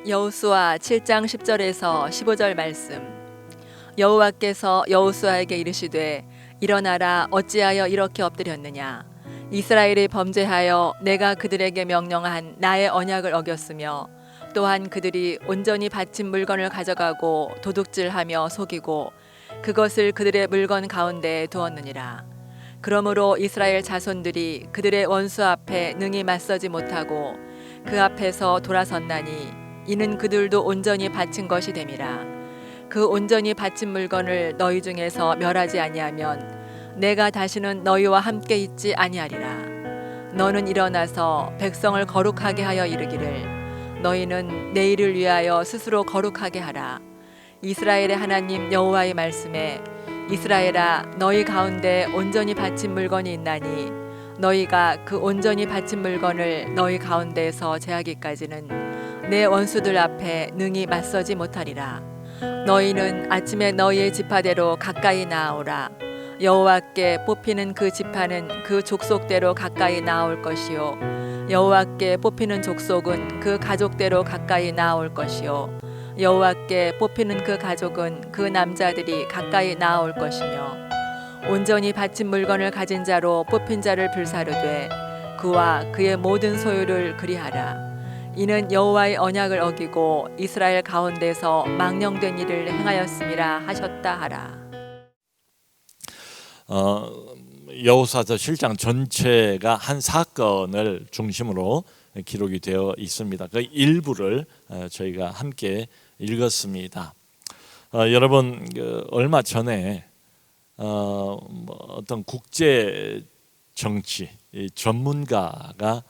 여호수아 7장 10절에서 15절 말씀. 여호와께서 여호수아에게 이르시되 일어나라, 어찌하여 이렇게 엎드렸느냐. 이스라엘이 범죄하여 내가 그들에게 명령한 나의 언약을 어겼으며 또한 그들이 온전히 바친 물건을 가져가고 도둑질하며 속이고 그것을 그들의 물건 가운데에 두었느니라. 그러므로 이스라엘 자손들이 그들의 원수 앞에 능히 맞서지 못하고 그 앞에서 돌아섰나니 이는 그들도 온전히 바친 것이 됨이라. 그 온전히 바친 물건을 너희 중에서 멸하지 아니하면 내가 다시는 너희와 함께 있지 아니하리라. 너는 일어나서 백성을 거룩하게 하여 이르기를 너희는 내일을 위하여 스스로 거룩하게 하라. 이스라엘의 하나님 여호와의 말씀에 이스라엘아, 너희 가운데 온전히 바친 물건이 있나니 너희가 그 온전히 바친 물건을 너희 가운데에서 제하기까지는 내 원수들 앞에 능히 맞서지 못하리라. 너희는 아침에 너희의 지파대로 가까이 나아오라. 여호와께 뽑히는 그 지파는 그 족속대로 가까이 나아올 것이요 여호와께 뽑히는 족속은 그 가족대로 가까이 나아올 것이요 여호와께 뽑히는 그 가족은 그 남자들이 가까이 나아올 것이며 온전히 바친 물건을 가진 자로 뽑힌 자를 불사르되 그와 그의 모든 소유를 그리하라. 이는 여호와의 언약을 어기고 이스라엘 가운데서 망령된 일을 행하였음이라 하셨다 하라. 여호수아서 7장 전체가 한 사건을 중심으로 기록이 되어 있습니다. 그 일부를 저희가 함께 읽었습니다. 여러분, 얼마 전에 어떤 국제 정치 전문가가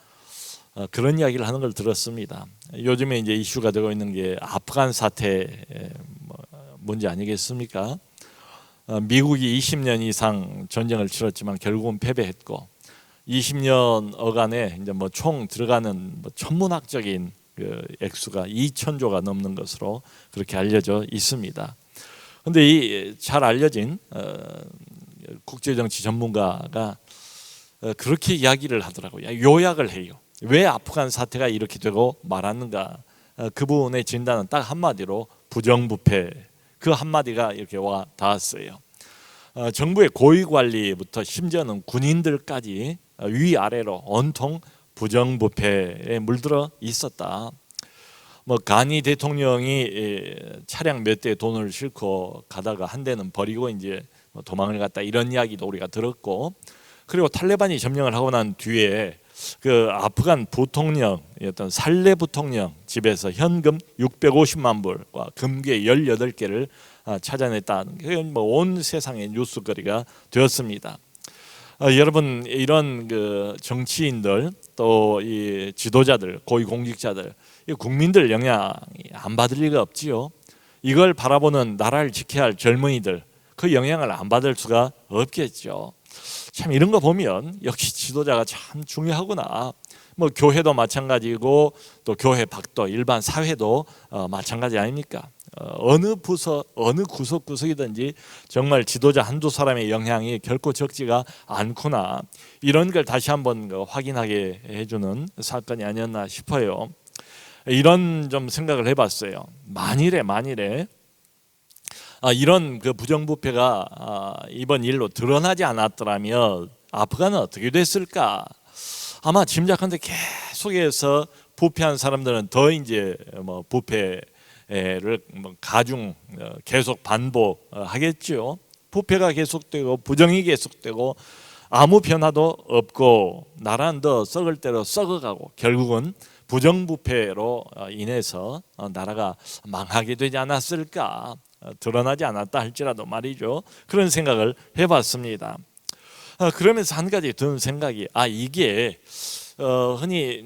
그런 이야기를 하는 걸 들었습니다. 요즘에 이제 이슈가 되고 있는 게 아프간 사태 문제 아니겠습니까? 미국이 20년 이상 전쟁을 치렀지만 결국은 패배했고 20년 어간에 이제 총 들어가는 천문학적인 그 액수가 2,000조가 넘는 것으로 그렇게 알려져 있습니다. 그런데 이 잘 알려진 국제 정치 전문가가 그렇게 이야기를 하더라고요. 요약을 해요. 왜 아프간 사태가 이렇게 되고 말았는가? 그분의 진단은 딱 한마디로 부정부패. 그 한마디가 이렇게 와 닿았어요. 정부의 고위 관리부터 심지어는 군인들까지 위아래로 온통 부정부패에 물들어 있었다. 가니 대통령이 차량 몇 대 돈을 싣고 가다가 한 대는 버리고 이제 도망을 갔다, 이런 이야기도 우리가 들었고, 그리고 탈레반이 점령을 하고 난 뒤에 그 아프간 부통령이었던 살레 부통령 집에서 현금 650만 불과 금괴 18개를 찾아냈다는 게 온 세상의 뉴스거리가 되었습니다. 여러분, 이런 그 정치인들 또 이 지도자들, 고위공직자들, 국민들 영향이 안 받을 리가 없지요. 이걸 바라보는 나라를 지켜야 할 젊은이들, 그 영향을 안 받을 수가 없겠죠. 참 이런 거 보면 역시 지도자가 참 중요하구나. 교회도 마찬가지고 또 교회 밖도 일반 사회도 마찬가지 아닙니까? 어느 부서 어느 구석구석이든지 정말 지도자 한두 사람의 영향이 결코 적지가 않구나, 이런 걸 다시 한번 확인하게 해주는 사건이 아니었나 싶어요. 이런 좀 생각을 해봤어요. 만일에 이런 그 부정부패가 이번 일로 드러나지 않았더라면 아프간은 어떻게 됐을까? 아마 짐작하는데 계속해서 부패한 사람들은 더 이제 부패를 가중 계속 반복하겠죠. 부패가 계속되고 부정이 계속되고 아무 변화도 없고 나라는 더 썩을 대로 썩어가고 결국은 부정부패로 인해서 나라가 망하게 되지 않았을까? 드러나지 않았다 할지라도 말이죠. 그런 생각을 해봤습니다. 그러면서 한 가지 드는 생각이, 이게 흔히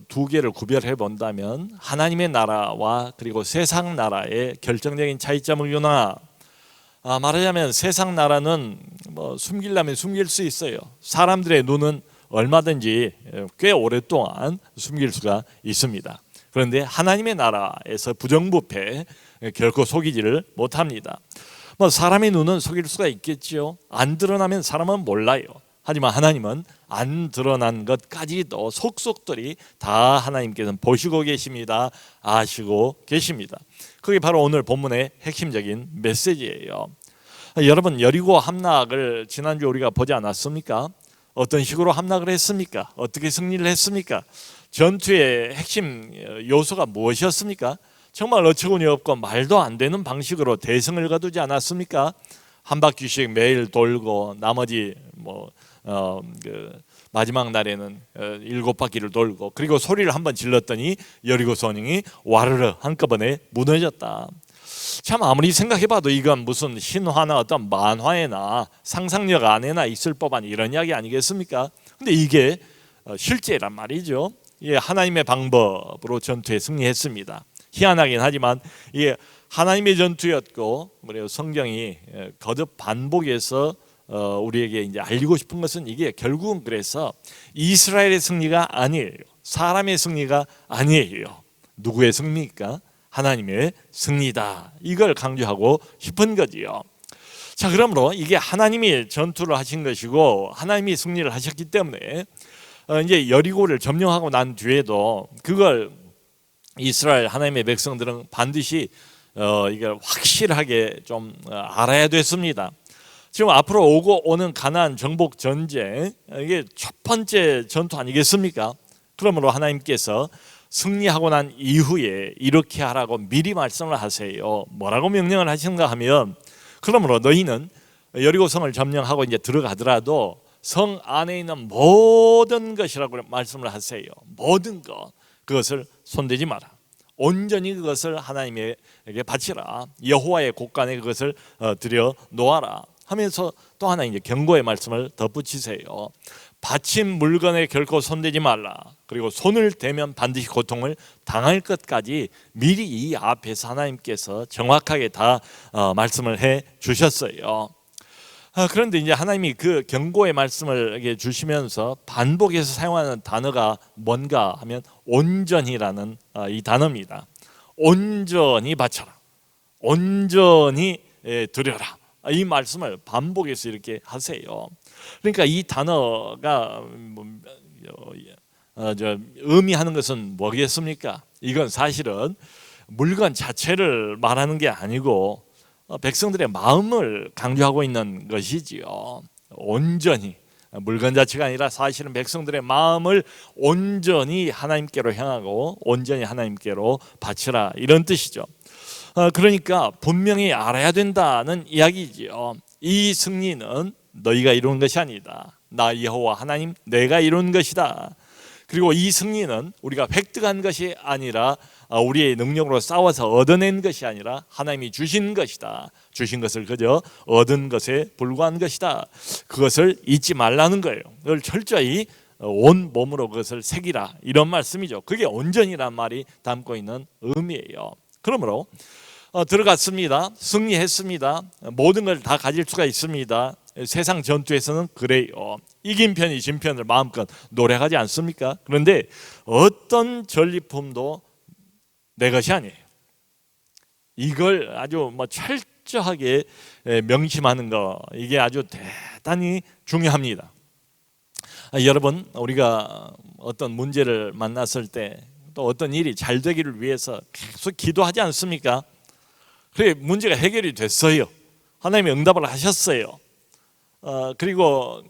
두 개를 구별해 본다면 하나님의 나라와 그리고 세상 나라의 결정적인 차이점을 유나, 말하자면 세상 나라는 숨기려면 숨길 수 있어요. 사람들의 눈은 얼마든지 꽤 오랫동안 숨길 수가 있습니다. 그런데 하나님의 나라에서 부정부패 결코 속이지를 못합니다. 사람의 눈은 속일 수가 있겠죠. 안 드러나면 사람은 몰라요. 하지만 하나님은 안 드러난 것까지도 속속들이 다 하나님께서는 보시고 계십니다. 아시고 계십니다. 그게 바로 오늘 본문의 핵심적인 메시지예요. 여러분, 여리고 함락을 지난주 우리가 보지 않았습니까? 어떤 식으로 함락을 했습니까? 어떻게 승리를 했습니까? 전투의 핵심 요소가 무엇이었습니까? 정말 어처구니 없고 말도 안 되는 방식으로 대승을 거두지 않았습니까? 한 바퀴씩 매일 돌고 나머지 마지막 날에는 7바퀴를 돌고, 그리고 소리를 한번 질렀더니 여리고 성이 와르르 한꺼번에 무너졌다. 참 아무리 생각해봐도 이건 무슨 신화나 어떤 만화에나 상상력 안에나 있을 법한 이런 이야기 아니겠습니까? 근데 이게 실제란 말이죠. 예, 하나님의 방법으로 전투에 승리했습니다. 희한하긴 하지만 이게 하나님의 전투였고, 그리고 성경이 거듭 반복해서 우리에게 이제 알리고 싶은 것은 이게 결국은 그래서 이스라엘의 승리가 아니에요. 사람의 승리가 아니에요. 누구의 승리입니까? 하나님의 승리다. 이걸 강조하고 싶은 거지요. 자, 그러므로 이게 하나님이 전투를 하신 것이고 하나님이 승리를 하셨기 때문에 이제 여리고를 점령하고 난 뒤에도 그걸 이스라엘 하나님의 백성들은 반드시 이걸 확실하게 좀 알아야 됐습니다. 지금 앞으로 오는 가나안 정복 전쟁, 이게 첫 번째 전투 아니겠습니까? 그러므로 하나님께서 승리하고 난 이후에 이렇게 하라고 미리 말씀을 하세요. 뭐라고 명령을 하시는가 하면, 그러므로 너희는 여리고 성을 점령하고 이제 들어가더라도 성 안에 있는 모든 것이라고 말씀을 하세요. 모든 것, 그것을 손대지 마라. 온전히 그것을 하나님에게 바치라. 여호와의 곳간에 그것을 들여 놓아라 하면서 또 하나 이제 경고의 말씀을 덧붙이세요. 바친 물건에 결코 손대지 말라. 그리고 손을 대면 반드시 고통을 당할 것까지 미리 이 앞에서 하나님께서 정확하게 다 말씀을 해 주셨어요. 그런데 이제 하나님이 그 경고의 말씀을 주시면서 반복해서 사용하는 단어가 뭔가 하면 온전히라는 이 단어입니다. 온전히 바쳐라. 온전히 드려라. 이 말씀을 반복해서 이렇게 하세요. 그러니까 이 단어가 의미하는 것은 뭐겠습니까? 이건 사실은 물건 자체를 말하는 게 아니고 백성들의 마음을 강조하고 있는 것이지요. 온전히, 물건 자체가 아니라 사실은 백성들의 마음을 온전히 하나님께로 향하고 온전히 하나님께로 바치라, 이런 뜻이죠. 그러니까 분명히 알아야 된다는 이야기지요. 이 승리는 너희가 이룬 것이 아니다. 나 여호와 하나님 내가 이룬 것이다. 그리고 이 승리는 우리가 획득한 것이 아니라 우리의 능력으로 싸워서 얻어낸 것이 아니라 하나님이 주신 것이다. 주신 것을 그저 얻은 것에 불과한 것이다. 그것을 잊지 말라는 거예요. 그걸 철저히 온 몸으로 그것을 새기라, 이런 말씀이죠. 그게 온전이란 말이 담고 있는 의미예요. 그러므로 들어갔습니다. 승리했습니다. 모든 걸 다 가질 수가 있습니다. 세상 전투에서는 그래요. 이긴 편이 진 편을 마음껏 노력하지 않습니까? 그런데 어떤 전리품도 내 것이 아니에요. 이걸 아주 철저하게 명심하는 거, 이게 아주 대단히 중요합니다. 여러분, 우리가 어떤 문제를 만났을 때 또 어떤 일이 잘 되기를 위해서 계속 기도하지 않습니까? 그래, 문제가 해결이 됐어요. 하나님이 응답을 하셨어요. 그리고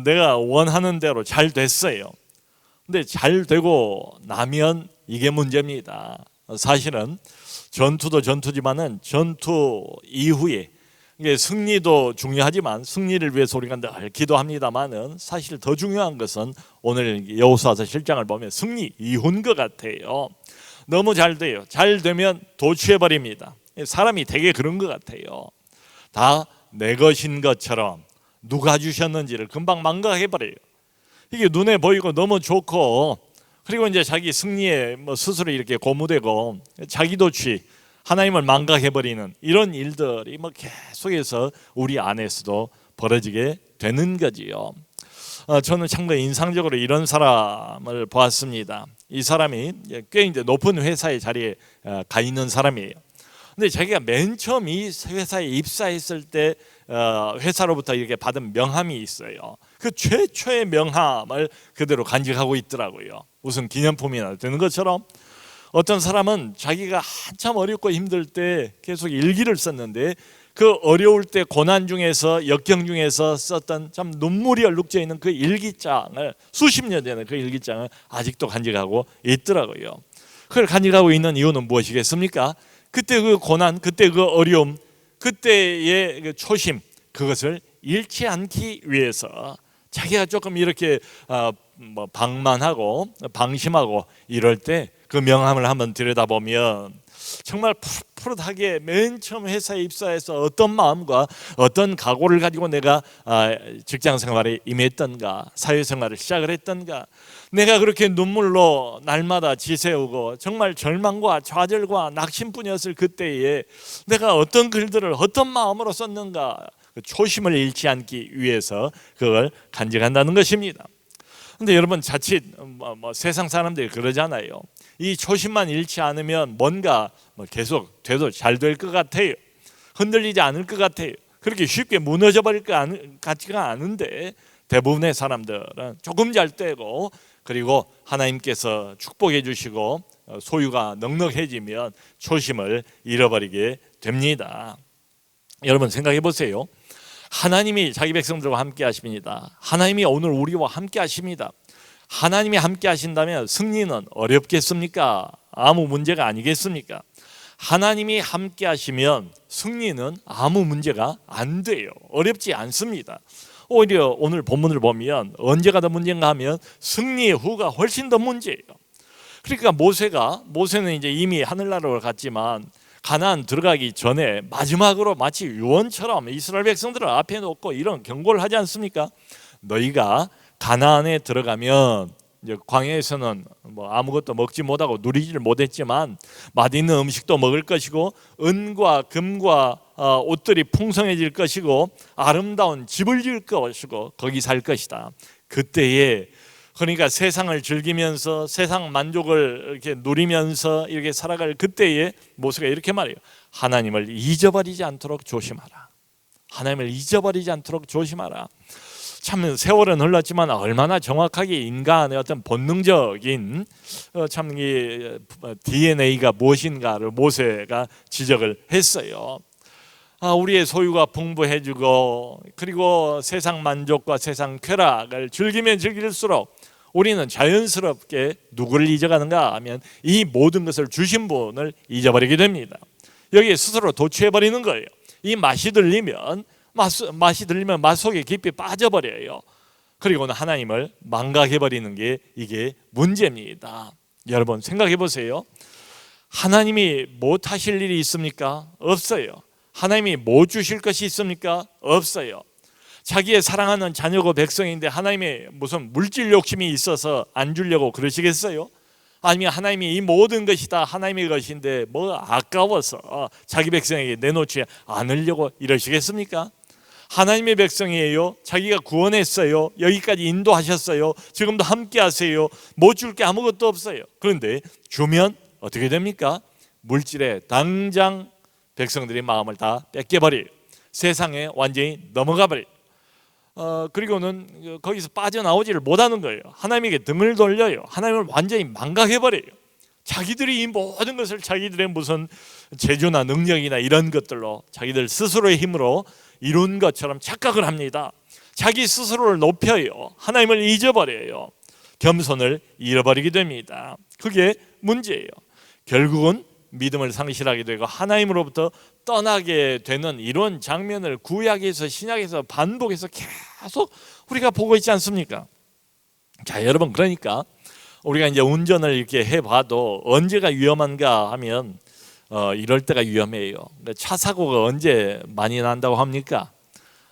내가 원하는 대로 잘 됐어요. 근데 잘 되고 나면 이게 문제입니다. 사실은 전투도 전투지만은 전투 이후에, 이게 승리도 중요하지만 승리를 위해서 우리가 늘 기도합니다만은 사실 더 중요한 것은 오늘 여호수아서 7장을 보면 승리 이후인 것 같아요. 너무 잘 돼요. 잘 되면 도취해버립니다. 사람이 되게 그런 것 같아요. 다 내 것인 것처럼 누가 주셨는지를 금방 망각해버려요. 이게 눈에 보이고 너무 좋고, 그리고 이제 자기 승리에 스스로 이렇게 고무되고 자기 도취, 하나님을 망각해버리는 이런 일들이 계속해서 우리 안에서도 벌어지게 되는 거지요. 저는 참으로 인상적으로 이런 사람을 보았습니다. 이 사람이 꽤 이제 높은 회사의 자리에 가 있는 사람이에요. 근데 자기가 맨 처음 이 회사에 입사했을 때 회사로부터 이렇게 받은 명함이 있어요. 그 최초의 명함을 그대로 간직하고 있더라고요. 무슨 기념품이나 되는 것처럼. 어떤 사람은 자기가 한참 어렵고 힘들 때 계속 일기를 썼는데 그 어려울 때 고난 중에서 역경 중에서 썼던 참 눈물이 얼룩져 있는 그 일기장을, 수십 년 전에 그 일기장을 아직도 간직하고 있더라고요. 그걸 간직하고 있는 이유는 무엇이겠습니까? 그때 그 고난, 그때 그 어려움, 그때의 그 초심, 그것을 잃지 않기 위해서 자기가 조금 이렇게 방만하고 방심하고 이럴 때 그 명함을 한번 들여다보면 정말 푸릇푸릇하게 맨 처음 회사에 입사해서 어떤 마음과 어떤 각오를 가지고 내가 직장 생활에 임했던가, 사회생활을 시작을 했던가, 내가 그렇게 눈물로 날마다 지새우고 정말 절망과 좌절과 낙심뿐이었을 그때에 내가 어떤 글들을 어떤 마음으로 썼는가, 그 초심을 잃지 않기 위해서 그걸 간직한다는 것입니다. 근데 여러분, 자칫 세상 사람들이 그러잖아요. 이 초심만 잃지 않으면 뭔가 계속 돼도 잘 될 것 같아요. 흔들리지 않을 것 같아요. 그렇게 쉽게 무너져 버릴 것 같지가 않은데, 대부분의 사람들은 조금 잘 되고, 그리고 하나님께서 축복해 주시고 소유가 넉넉해지면 초심을 잃어버리게 됩니다. 여러분, 생각해 보세요. 하나님이 자기 백성들과 함께 하십니다. 하나님이 오늘 우리와 함께 하십니다. 하나님이 함께 하신다면 승리는 어렵겠습니까? 아무 문제가 아니겠습니까? 하나님이 함께 하시면 승리는 아무 문제가 안 돼요. 어렵지 않습니다. 오히려 오늘 본문을 보면 언제가 더 문제인가 하면 승리의 후가 훨씬 더 문제예요. 그러니까 모세는 이제 이미 하늘나라로 갔지만 가나안 들어가기 전에 마지막으로 마치 유언처럼 이스라엘 백성들을 앞에 놓고 이런 경고를 하지 않습니까? 너희가 가나안에 들어가면, 이제 광야에서는 아무것도 먹지 못하고 누리지를 못했지만 맛있는 음식도 먹을 것이고 은과 금과 옷들이 풍성해질 것이고 아름다운 집을 지을 것이고 거기 살 것이다. 그때에, 그러니까 세상을 즐기면서 세상 만족을 이렇게 누리면서 이렇게 살아갈 그때에 모세가 이렇게 말해요. 하나님을 잊어버리지 않도록 조심하라. 하나님을 잊어버리지 않도록 조심하라. 참 세월은 흘렀지만 얼마나 정확하게 인간의 어떤 본능적인 참 이 DNA가 무엇인가를 모세가 지적을 했어요. 우리의 소유가 풍부해지고 그리고 세상 만족과 세상 쾌락을 즐기면 즐길수록 우리는 자연스럽게 누구를 잊어가는가 하면 이 모든 것을 주신 분을 잊어버리게 됩니다. 여기에 스스로 도취해버리는 거예요. 이 맛이 들리면 맛 속에 깊이 빠져버려요. 그리고는 하나님을 망각해버리는 게 이게 문제입니다. 여러분, 생각해 보세요. 하나님이 못하실 일이 있습니까? 없어요. 하나님이 못 주실 것이 있습니까? 없어요. 자기의 사랑하는 자녀고 백성인데 하나님의 무슨 물질 욕심이 있어서 안 주려고 그러시겠어요? 아니면 하나님이 이 모든 것이 다 하나님의 것인데 아까워서 자기 백성에게 내놓지 않으려고 이러시겠습니까? 하나님의 백성이에요. 자기가 구원했어요. 여기까지 인도하셨어요. 지금도 함께 하세요. 못 줄 게 아무것도 없어요. 그런데 주면 어떻게 됩니까? 물질에 당장 백성들의 마음을 다 뺏겨버려요. 세상에 완전히 넘어가 버려요. 그리고는 거기서 빠져나오지를 못하는 거예요. 하나님에게 등을 돌려요. 하나님을 완전히 망각해버려요. 자기들이 이 모든 것을 자기들의 무슨 재주나 능력이나 이런 것들로 자기들 스스로의 힘으로 이룬 것처럼 착각을 합니다. 자기 스스로를 높여요. 하나님을 잊어버려요. 겸손을 잃어버리게 됩니다. 그게 문제예요. 결국은 믿음을 상실하게 되고 하나님으로부터 떠나게 되는 이런 장면을 구약에서 신약에서 반복해서 계속 우리가 보고 있지 않습니까? 자, 여러분, 그러니까 우리가 이제 운전을 이렇게 해봐도 언제가 위험한가 하면 이럴 때가 위험해요. 차 사고가 언제 많이 난다고 합니까?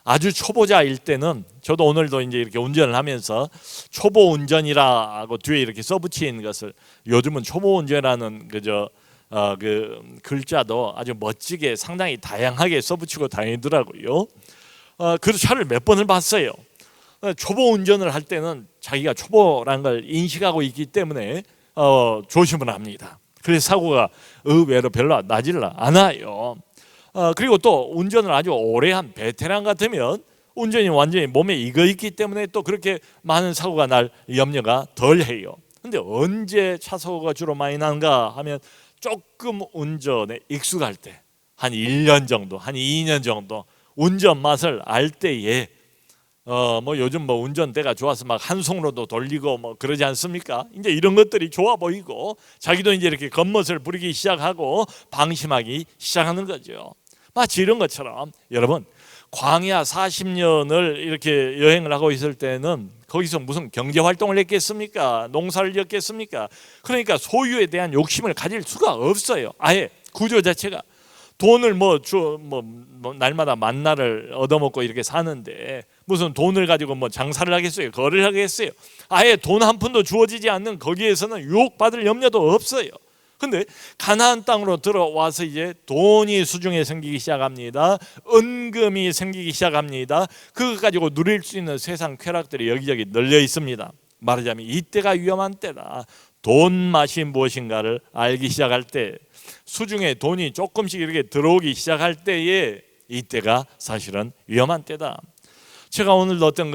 아주 초보자일 때는, 저도 오늘도 이제 이렇게 운전을 하면서 초보 운전이라고 뒤에 이렇게 써붙인 것을, 요즘은 초보 운전이라는 그 글자도 아주 멋지게 상당히 다양하게 써붙이고 다니더라고요. 그래서 차를 몇 번을 봤어요. 초보 운전을 할 때는 자기가 초보라는 걸 인식하고 있기 때문에 조심을 합니다. 그래서 사고가 의외로 별로 나질 않아요. 그리고 또 운전을 아주 오래 한 베테랑 같으면 운전이 완전히 몸에 익어 있기 때문에 또 그렇게 많은 사고가 날 염려가 덜해요. 근데 언제 차 사고가 주로 많이 나는가 하면 조금 운전에 익숙할 때, 한 1년 정도, 한 2년 정도 운전 맛을 알 때에 뭐 요즘 뭐 운전대가 좋아서 막 한 손으로도 돌리고 뭐 그러지 않습니까? 이제 이런 것들이 좋아 보이고 자기도 이제 이렇게 겉멋을 부리기 시작하고 방심하기 시작하는 거죠. 마치 이런 것처럼 여러분, 광야 40년을 이렇게 여행을 하고 있을 때는 거기서 무슨 경제 활동을 했겠습니까? 농사를 지었겠습니까? 그러니까 소유에 대한 욕심을 가질 수가 없어요. 아예 구조 자체가. 돈을 뭐 날마다 만나를 얻어먹고 이렇게 사는데 무슨 돈을 가지고 뭐 장사를 하겠어요? 거래를 하겠어요? 아예 돈 한 푼도 주어지지 않는 거기에서는 유혹받을 염려도 없어요. 근데 가나안 땅으로 들어와서 이제 돈이 수중에 생기기 시작합니다. 은금이 생기기 시작합니다. 그거 가지고 누릴 수 있는 세상 쾌락들이 여기저기 널려 있습니다. 말하자면 이때가 위험한 때다. 돈 맛이 무엇인가를 알기 시작할 때, 수중에 돈이 조금씩 이렇게 들어오기 시작할 때에 이때가 사실은 위험한 때다. 제가 오늘 어떤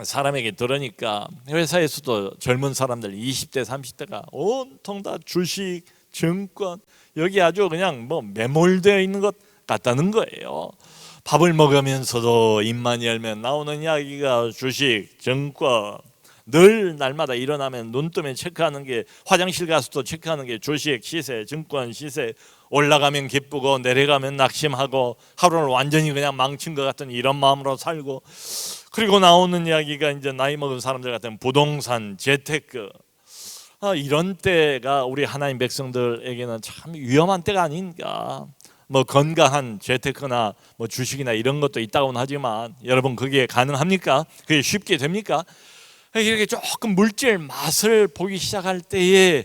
사람에게 들으니까 회사에서도 젊은 사람들 20대 30대가 온통 다 주식, 증권 여기 아주 그냥 뭐 매몰되어 있는 것 같다는 거예요. 밥을 먹으면서도 입만 열면 나오는 이야기가 주식, 증권. 늘 날마다 일어나면 눈 뜨면 체크하는 게, 화장실 가서도 체크하는 게 주식 시세, 증권 시세. 올라가면 기쁘고 내려가면 낙심하고 하루를 완전히 그냥 망친 것 같은 이런 마음으로 살고, 그리고 나오는 이야기가 이제 나이 먹은 사람들 같은 부동산, 재테크. 이런 때가 우리 하나님 백성들에게는 참 위험한 때가 아닌가. 뭐 건강한 재테크나 뭐 주식이나 이런 것도 있다고는 하지만 여러분, 그게 가능합니까? 그게 쉽게 됩니까? 이렇게 조금 물질 맛을 보기 시작할 때에,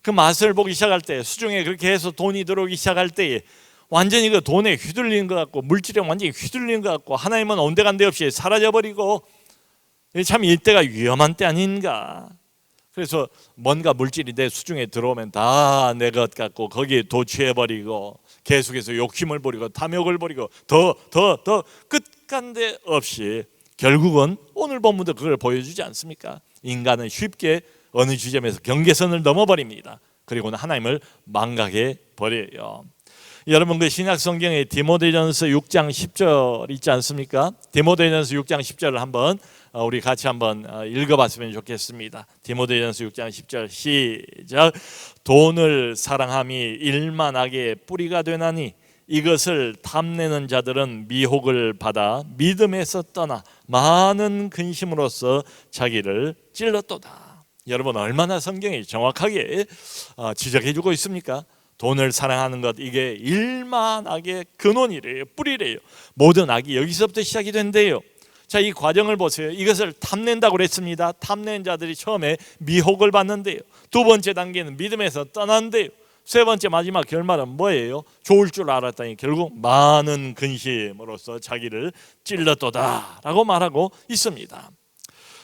그 맛을 보기 시작할 때, 수중에 그렇게 해서 돈이 들어오기 시작할 때에 완전히 그 돈에 휘둘리는 것 같고, 물질에 완전히 휘둘리는 것 같고, 하나님은 온데간데 없이 사라져버리고, 참 이때가 위험한 때 아닌가. 그래서 뭔가 물질이 내 수중에 들어오면 다 내 것 같고 거기에 도취해버리고 계속해서 욕심을 부리고 탐욕을 부리고 더 끝간데 없이 결국은 오늘 본문도 그걸 보여주지 않습니까? 인간은 쉽게 어느 지점에서 경계선을 넘어버립니다. 그리고는 하나님을 망각해 버려요. 여러분, 그 신약 성경에 디모데전서 6장 10절 있지 않습니까? 디모데전서 6장 10절을 한번 우리 같이 한번 읽어봤으면 좋겠습니다. 디모데전서 6장 10절 시작. 돈을 사랑함이 일만 악의 뿌리가 되나니 이것을 탐내는 자들은 미혹을 받아 믿음에서 떠나 많은 근심으로써 자기를 찔렀도다. 여러분, 얼마나 성경이 정확하게 지적해주고 있습니까? 돈을 사랑하는 것, 이게 일만 악의 근원이래요. 뿌리래요. 모든 악이 여기서부터 시작이 된대요. 자, 이 과정을 보세요. 이것을 탐낸다고 그랬습니다. 탐낸 자들이 처음에 미혹을 받는데요. 두 번째 단계는 믿음에서 떠난대요. 세 번째 마지막 결말은 뭐예요? 좋을 줄 알았더니 결국 많은 근심으로써 자기를 찔렀도다 라고 말하고 있습니다.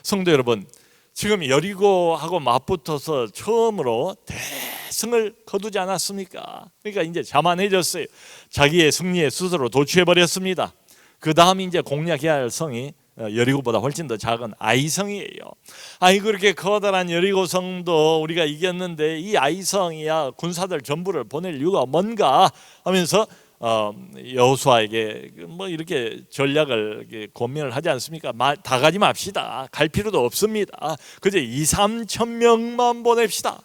성도 여러분, 지금 여리고하고 맞붙어서 처음으로 대승을 거두지 않았습니까? 그러니까 이제 자만해졌어요. 자기의 승리에 스스로 도취해버렸습니다. 그 다음 이제 공략해야 할 성이 여리고보다 훨씬 더 작은 아이성이에요. 그렇게 커다란 여리고성도 우리가 이겼는데 이 아이성이야 군사들 전부를 보낼 이유가 뭔가 하면서 여호수아에게 뭐 이렇게 전략을 이렇게 고민을 하지 않습니까? 다 가지 맙시다. 갈 필요도 없습니다. 그저 2-3천 명만 보냅시다.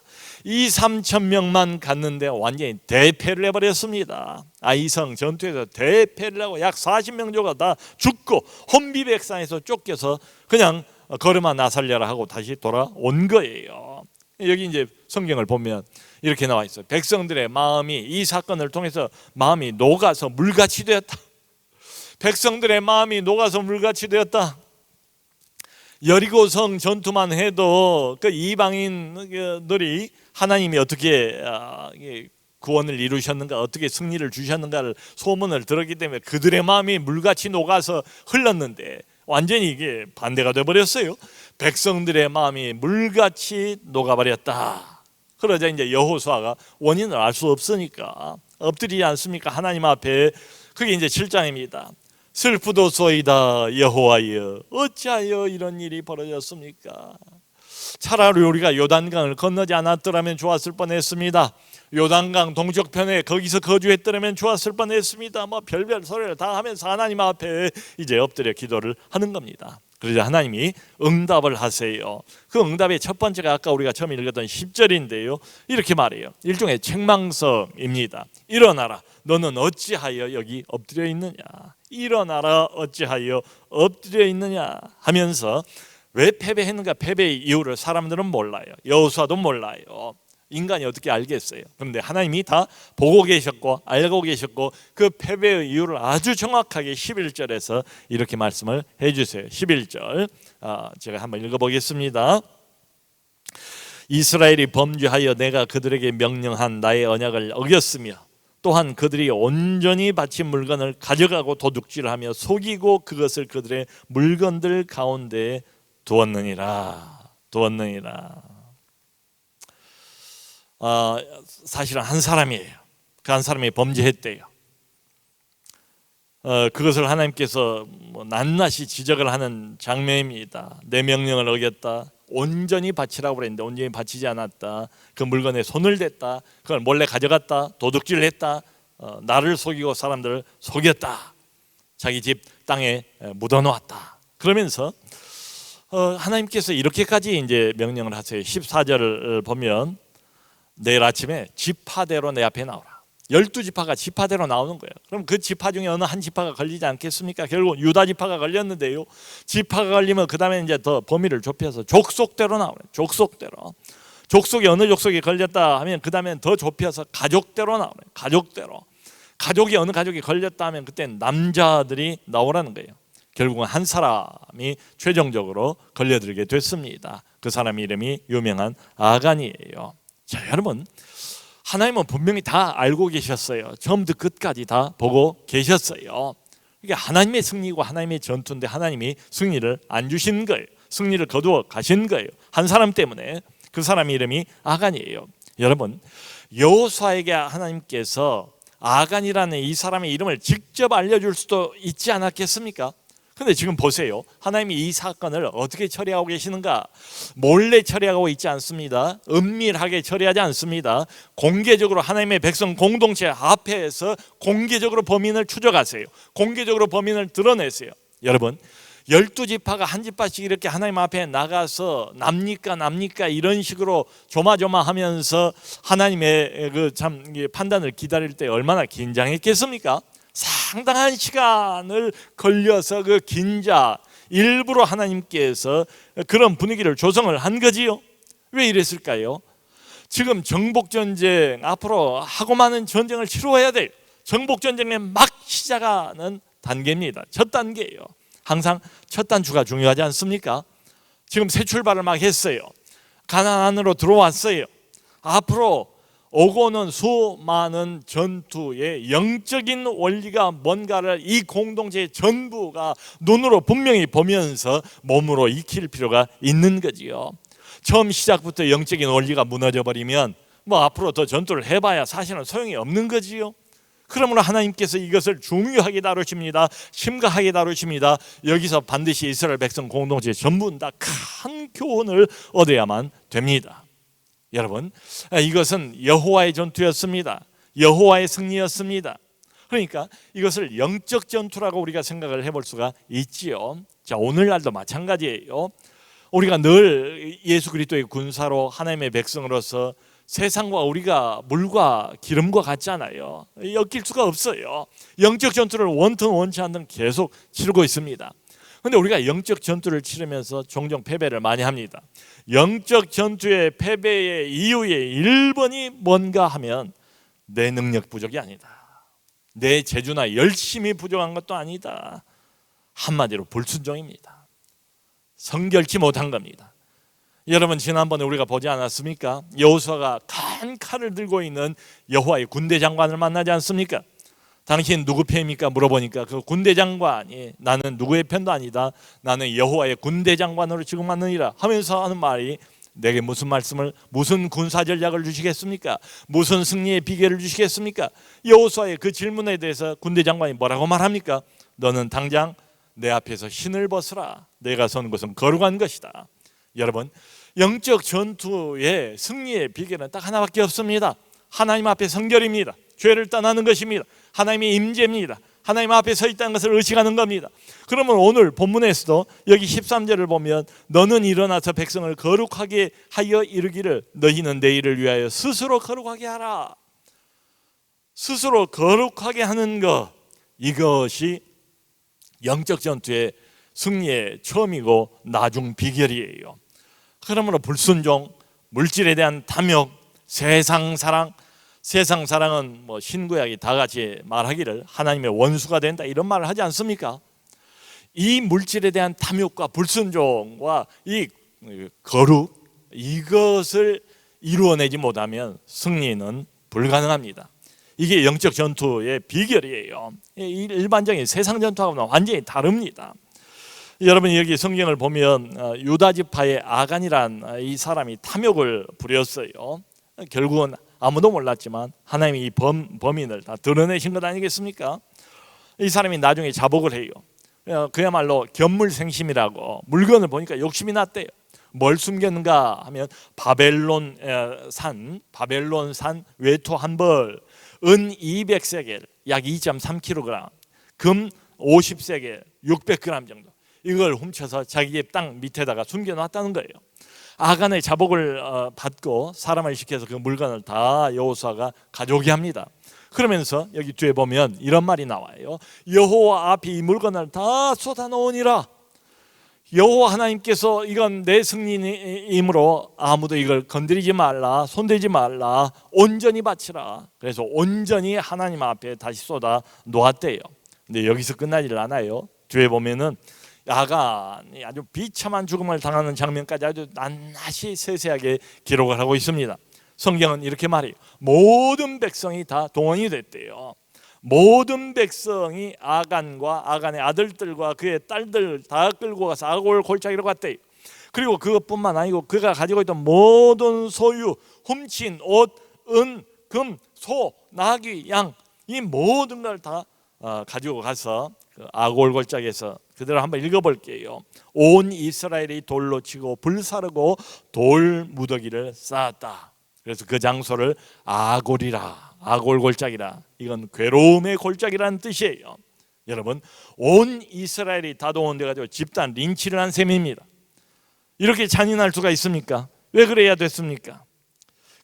2-3천 명만 갔는데 완전히 대패를 해버렸습니다. 아이성 전투에서 대패를 하고 약 40명 정도가 다 죽고 혼비백산에서 쫓겨서 그냥 걸음아 나살려라 하고 다시 돌아온 거예요. 여기 이제 성경을 보면 이렇게 나와 있어요. 백성들의 마음이 이 사건을 통해서 마음이 녹아서 물같이 되었다. 백성들의 마음이 녹아서 물같이 되었다. 여리고성 전투만 해도 그 이방인들이 하나님이 어떻게 구원을 이루셨는가, 어떻게 승리를 주셨는가를 소문을 들었기 때문에 그들의 마음이 물같이 녹아서 흘렀는데 완전히 이게 반대가 되어버렸어요. 백성들의 마음이 물같이 녹아버렸다. 그러자 이제 여호수아가 원인을 알 수 없으니까 엎드리지 않습니까? 하나님 앞에. 그게 이제 7장입니다. 슬프도소이다 여호와여 어찌하여 이런 일이 벌어졌습니까? 차라리 우리가 요단강을 건너지 않았더라면 좋았을 뻔했습니다. 요단강 동쪽편에 거기서 거주했더라면 좋았을 뻔했습니다. 뭐 별별 소리를 다 하면서 하나님 앞에 이제 엎드려 기도를 하는 겁니다. 그러자 하나님이 응답을 하세요. 그 응답의 첫 번째가 아까 우리가 처음 읽었던 10절인데요. 이렇게 말해요. 일종의 책망성입니다. 일어나라. 너는 어찌하여 여기 엎드려 있느냐. 일어나라. 어찌하여 엎드려 있느냐 하면서 왜 패배했는가, 패배의 이유를 사람들은 몰라요. 여호수아도 몰라요. 인간이 어떻게 알겠어요? 그런데 하나님이 다 보고 계셨고 알고 계셨고 그 패배의 이유를 아주 정확하게 11절에서 이렇게 말씀을 해주세요. 11절 제가 한번 읽어보겠습니다. 이스라엘이 범죄하여 내가 그들에게 명령한 나의 언약을 어겼으며 또한 그들이 온전히 바친 물건을 가져가고 도둑질하며 속이고 그것을 그들의 물건들 가운데 두었느니라. 사실은 한 사람이에요. 그 한 사람이 범죄했대요. 그것을 하나님께서 낱낱이 지적을 하는 장면입니다. 내 명령을 어겼다. 온전히 바치라고 그랬는데 온전히 바치지 않았다. 그 물건에 손을 댔다. 그걸 몰래 가져갔다. 도둑질을 했다. 나를 속이고 사람들을 속였다. 자기 집 땅에 묻어놓았다. 그러면서 하나님께서 이렇게까지 이제 명령을 하세요. 14절을 보면 내일 아침에 지파대로 내 앞에 나오라. 12지파가 지파대로 나오는 거예요. 그럼 그 지파 중에 어느 한 지파가 걸리지 않겠습니까? 결국 유다 지파가 걸렸는데요. 지파가 걸리면 그 다음에 이제 더 범위를 좁혀서 족속대로 나오는 족속대로. 족속이 어느 족속이 걸렸다 하면 그 다음에 더 좁혀서 가족대로 나오는 가족대로. 가족이 어느 가족이 걸렸다 하면 그때 남자들이 나오라는 거예요. 결국은 한 사람이 최종적으로 걸려들게 됐습니다. 그 사람 이름이 유명한 아간이에요. 자, 여러분, 하나님은 분명히 다 알고 계셨어요. 처음부터 끝까지 다 보고 계셨어요. 이게 하나님의 승리고 하나님의 전투인데 하나님이 승리를 안 주신 거예요. 승리를 거두어 가신 거예요. 한 사람 때문에. 그 사람 이름이 아간이에요. 여러분, 여호수아에게 하나님께서 아간이라는 이 사람의 이름을 직접 알려줄 수도 있지 않았겠습니까? 근데 지금 보세요. 하나님이 이 사건을 어떻게 처리하고 계시는가? 몰래 처리하고 있지 않습니다. 은밀하게 처리하지 않습니다. 공개적으로 하나님의 백성 공동체 앞에서 공개적으로 범인을 추적하세요. 공개적으로 범인을 드러내세요. 여러분, 12지파가 한 지파씩 이렇게 하나님 앞에 나가서 납니까 이런 식으로 조마조마하면서 하나님의 그 참 판단을 기다릴 때 얼마나 긴장했겠습니까? 상당한 시간을 걸려서 그 긴장 일부러 하나님께서 그런 분위기를 조성을 한 거지요. 왜 이랬을까요? 지금 정복전쟁 앞으로 하고 많은 전쟁을 치러야 돼요. 정복전쟁에 막 시작하는 단계입니다. 첫 단계예요. 항상 첫 단추가 중요하지 않습니까? 지금 새 출발을 막 했어요. 가나안 안으로 들어왔어요. 앞으로 오고는 수많은 전투의 영적인 원리가 뭔가를 이 공동체의 전부가 눈으로 분명히 보면서 몸으로 익힐 필요가 있는 거지요. 처음 시작부터 영적인 원리가 무너져 버리면 뭐 앞으로 더 전투를 해봐야 사실은 소용이 없는 거지요. 그러므로 하나님께서 이것을 중요하게 다루십니다. 심각하게 다루십니다. 여기서 반드시 이스라엘 백성 공동체 전부 다 큰 교훈을 얻어야만 됩니다. 여러분, 이것은 여호와의 전투였습니다. 여호와의 승리였습니다. 그러니까 이것을 영적 전투라고 우리가 생각을 해볼 수가 있지요. 자, 오늘날도 마찬가지예요. 우리가 늘 예수 그리스도의 군사로 하나님의 백성으로서 세상과 우리가 물과 기름과 같잖아요. 엮일 수가 없어요. 영적 전투를 원튼 원치 않든 계속 치르고 있습니다. 그런데 우리가 영적 전투를 치르면서 종종 패배를 많이 합니다. 영적 전투의 패배의 이유의 1번이 뭔가 하면 내 능력 부족이 아니다. 내 재주나 열심히 부족한 것도 아니다. 한마디로 불순종입니다. 성결치 못한 겁니다. 여러분, 지난번에 우리가 보지 않았습니까? 여호수아가 큰 칼을 들고 있는 여호와의 군대 장관을 만나지 않습니까? 당신 누구 편입니까? 물어보니까 그 군대 장관이 나는 누구의 편도 아니다. 나는 여호와의 군대 장관으로 지금 왔느니라 하면서 하는 말이 내게 무슨 말씀을, 무슨 군사 전략을 주시겠습니까? 무슨 승리의 비결을 주시겠습니까? 여호수아의 그 질문에 대해서 군대 장관이 뭐라고 말합니까? 너는 당장 내 앞에서 신을 벗으라. 내가 선 곳은 거룩한 것이다. 여러분, 영적 전투의 승리의 비결은 딱 하나밖에 없습니다. 하나님 앞에 성결입니다. 죄를 떠나는 것입니다. 하나님의 임재입니다. 하나님 앞에 서 있다는 것을 의식하는 겁니다. 그러면 오늘 본문에서도 여기 13절을 보면 너는 일어나서 백성을 거룩하게 하여 이르기를 너희는 내일을 위하여 스스로 거룩하게 하라. 스스로 거룩하게 하는 것, 이것이 영적 전투의 승리의 처음이고 나중 비결이에요. 그러므로 불순종, 물질에 대한 탐욕, 세상 사랑은 뭐 신구약이 다 같이 말하기를 하나님의 원수가 된다 이런 말을 하지 않습니까? 이 물질에 대한 탐욕과 불순종과 이 거룩, 이것을 이루어내지 못하면 승리는 불가능합니다. 이게 영적 전투의 비결이에요. 일반적인 세상 전투하고는 완전히 다릅니다. 여러분, 여기 성경을 보면 유다 지파의 아간이란 이 사람이 탐욕을 부렸어요. 결국은 아무도 몰랐지만 하나님이 이 범인을 다 드러내신 것 아니겠습니까? 이 사람이 나중에 자복을 해요. 그야말로 견물생심이라고, 물건을 보니까 욕심이 났대요. 뭘 숨겼는가 하면 바벨론산 외투 한 벌, 은 200세겔, 약 2.3kg, 금 50세겔, 600g 정도, 이걸 훔쳐서 자기 집 땅 밑에다가 숨겨놨다는 거예요. 아간의 자복을 받고 사람을 시켜서 그 물건을 다 여호수아가 가져오게 합니다. 그러면서 여기 뒤에 보면 이런 말이 나와요. 여호와 앞에 이 물건을 다 쏟아놓으니라. 여호와 하나님께서 이건 내 승리이므로 아무도 이걸 건드리지 말라, 손대지 말라, 온전히 바치라. 그래서 온전히 하나님 앞에 다시 쏟아 놓았대요. 근데 여기서 끝나질 않아요. 뒤에 보면은 아간이 아주 비참한 죽음을 당하는 장면까지 아주 낱낱이 세세하게 기록을 하고 있습니다. 성경은 이렇게 말해요. 모든 백성이 다 동원이 됐대요. 모든 백성이 아간과 아간의 아들들과 그의 딸들 다 끌고 가서 아골 골짜기로 갔대요. 그리고 그것뿐만 아니고 그가 가지고 있던 모든 소유, 훔친 옷, 은, 금, 소, 나귀, 양, 이 모든 걸 다 가지고 가서 그 아골 골짜기에서, 그대로 한번 읽어볼게요. 온 이스라엘이 돌로 치고 불사르고 돌 무더기를 쌓았다. 그래서 그 장소를 아골이라, 아골 골짜기라, 이건 괴로움의 골짜기라는 뜻이에요. 여러분, 온 이스라엘이 다 동원돼 가지고 집단 린치를 한 셈입니다. 이렇게 잔인할 수가 있습니까? 왜 그래야 됐습니까?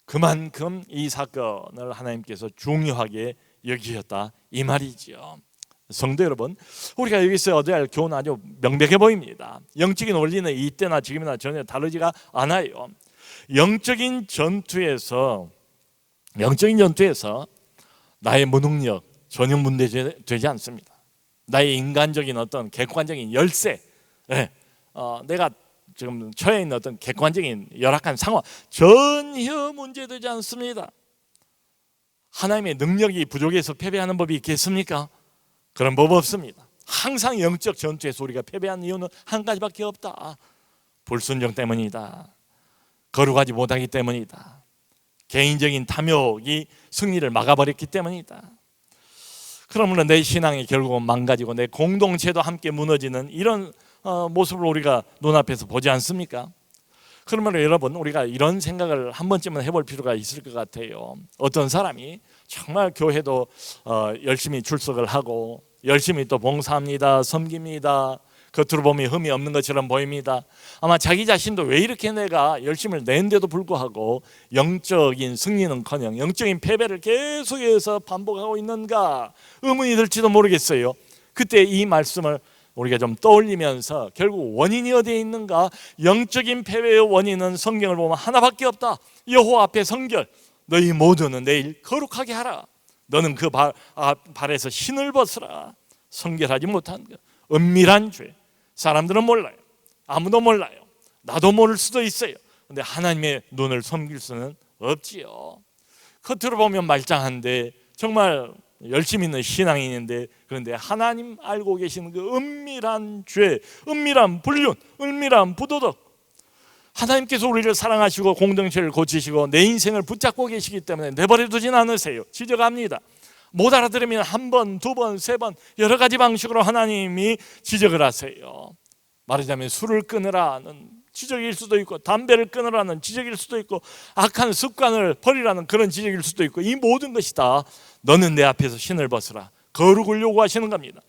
그만큼 이 사건을 하나님께서 중요하게 여기셨다 이 말이죠. 성도 여러분, 우리가 여기서 얻어야 할 교훈은 아주 명백해 보입니다. 영적인 원리는 이때나 지금이나 전혀 다르지가 않아요. 영적인 전투에서 나의 무능력 전혀 문제되지 않습니다. 나의 인간적인 어떤 객관적인 열세, 내가 지금 처해 있는 어떤 객관적인 열악한 상황 전혀 문제되지 않습니다. 하나님의 능력이 부족해서 패배하는 법이 있겠습니까? 그런 법 없습니다. 항상 영적 전투에서 우리가 패배한 이유는 한 가지밖에 없다. 불순종 때문이다. 거룩하지 못하기 때문이다. 개인적인 탐욕이 승리를 막아버렸기 때문이다. 그러므로 내 신앙이 결국은 망가지고 내 공동체도 함께 무너지는 이런 모습을 우리가 눈앞에서 보지 않습니까? 그러면 여러분, 우리가 이런 생각을 한 번쯤은 해볼 필요가 있을 것 같아요. 어떤 사람이 정말 교회도 열심히 출석을 하고 열심히 또 봉사합니다, 섬깁니다. 겉으로 보면 흠이 없는 것처럼 보입니다. 아마 자기 자신도 왜 이렇게 내가 열심을 낸데도 불구하고 영적인 승리는커녕 영적인 패배를 계속해서 반복하고 있는가 의문이 들지도 모르겠어요. 그때 이 말씀을 우리가 좀 떠올리면서 결국 원인이 어디에 있는가? 영적인 패배의 원인은 성경을 보면 하나밖에 없다. 여호와 앞에 성결. 너희 모두는 내일 거룩하게 하라. 너는 그 발에서 신을 벗으라. 성결하지 못한 것, 은밀한 죄. 사람들은 몰라요. 아무도 몰라요. 나도 모를 수도 있어요. 근데 하나님의 눈을 섬길 수는 없지요. 겉으로 보면 말짱한데 정말 열심히 있는 신앙인인데, 그런데 하나님 알고 계시는 그 은밀한 죄, 은밀한 불륜, 은밀한 부도덕, 하나님께서 우리를 사랑하시고 공동체를 고치시고 내 인생을 붙잡고 계시기 때문에 내버려두진 않으세요. 지적합니다. 못 알아들으면 한 번, 두 번, 세 번 여러 가지 방식으로 하나님이 지적을 하세요. 말하자면 술을 끊으라는 지적일 수도 있고, 담배를 끊으라는 지적일 수도 있고, 악한 습관을 버리라는 그런 지적일 수도 있고, 이 모든 것이 다 너는 내 앞에서 신을 벗으라, 거룩을 요구하시는 겁니다.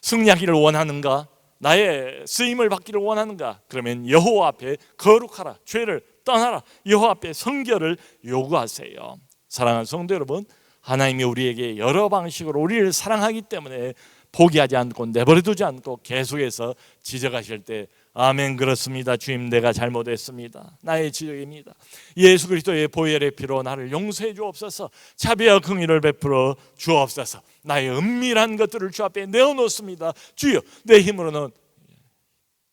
승리하기를 원하는가? 나의 쓰임을 받기를 원하는가? 그러면 여호와 앞에 거룩하라, 죄를 떠나라, 여호와 앞에 성결을 요구하세요. 사랑하는 성도 여러분, 하나님이 우리에게 여러 방식으로 우리를 사랑하기 때문에 포기하지 않고 내버려두지 않고 계속해서 지적하실 때 아멘, 그렇습니다. 주님, 내가 잘못했습니다. 나의 지적입니다. 예수 그리스도의 보혈의 피로 나를 용서해 주옵소서. 자비와 긍휼을 베풀어 주옵소서. 나의 은밀한 것들을 주 앞에 내어놓습니다. 주여, 내 힘으로는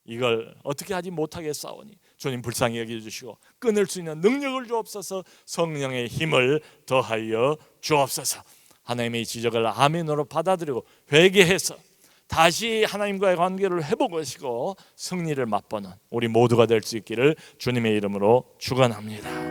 이걸 어떻게 하지 못하겠사오니 주님 불쌍히 여겨주시고 끊을 수 있는 능력을 주옵소서. 성령의 힘을 더하여 주옵소서. 하나님의 지적을 아멘으로 받아들이고 회개해서 다시 하나님과의 관계를 회복하시고 승리를 맛보는 우리 모두가 될 수 있기를 주님의 이름으로 축원합니다.